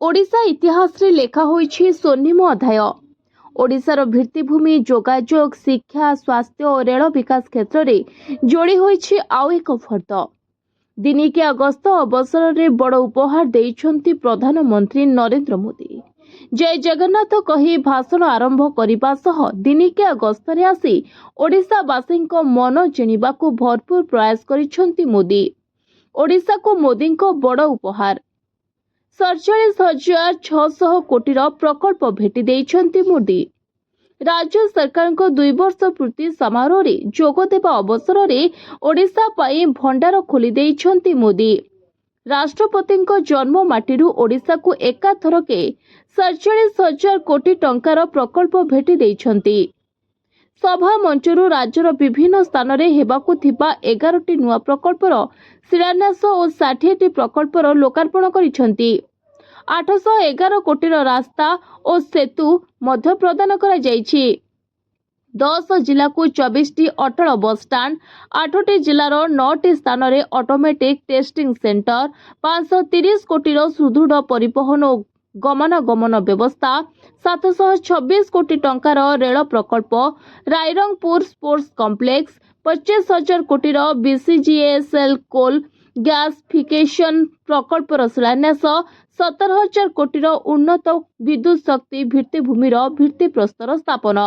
ओडिशा इतिहास रे लेखा होईछि स्वर्णिम अध्याय। ओडिशार भित्तिभूमि जोगाजोग शिक्षा स्वास्थ्य और रेल विकास क्षेत्र में जोड़ी होईछि आउ एक फर्द। दिनिकिया गस्त अवसर में बड़ उपहार देइछन्ति प्रधानमंत्री नरेंद्र मोदी। जय जगन्नाथ कही भाषण आरंभ करने सह दिनिकिया गस्तरे आसी ओडिशावासींको मन जिणिबाकु भरपूर प्रयास करिछन्ति मोदी। ओडिशा को मोदी को बड़ उपहार 47,600 कोटीर प्रकल्प भेटी देइछन्ति मोदी। राज्य सरकार को 2 वर्ष पूर्ति समारोह रे जोग देबा अवसर रे ओडिशा पाई भंडार खोली देइछन्ति मोदी। राष्ट्रपति जन्म माटीरू ओडिशा को एकाथरके 47,000 कोटी टंकार प्रकल्प भेटी देइछन्ति। सभा मंचरू राज्यर विभिन्न स्थान रे हेबाकु थिबा 11टी नुआ प्रकल्पर शिलान्यास और 60टी प्रकल्पर लोकार्पण करिछन्ति। 811 कोटीर रास्ता और सेतु मध्य प्रदान करा जाइछि। 10 जिला को 24टी अटल बस स्टाण्ड, 8टी जिलार 9टी स्थान रे ऑटोमेटिक टेस्टिंग सेंटर, 530 कोटीर सुदृढ़ परिवहन और गमनागमन व्यवस्था, 726 कोटी टंकार रेल प्रकल्प, रायरंगपुर स्पोर्ट्स कॉम्प्लेक्स, 25,000 कोटीर बीसीजीएसएल कोल गैसिफिकेशन प्रकल्पर शिलान्यास, 17,000 कोटीर उन्नत विद्युत शक्ति भित्तिभूमिर भित्तिप्रस्तर स्थापन।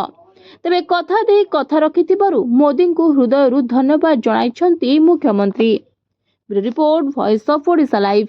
तेबे कथा दे कथा रखिथिबारु मोदी को हृदयरु धन्यवाद जणाइछन्ति मुख्यमंत्री। Bureau report, voice of Odisha live.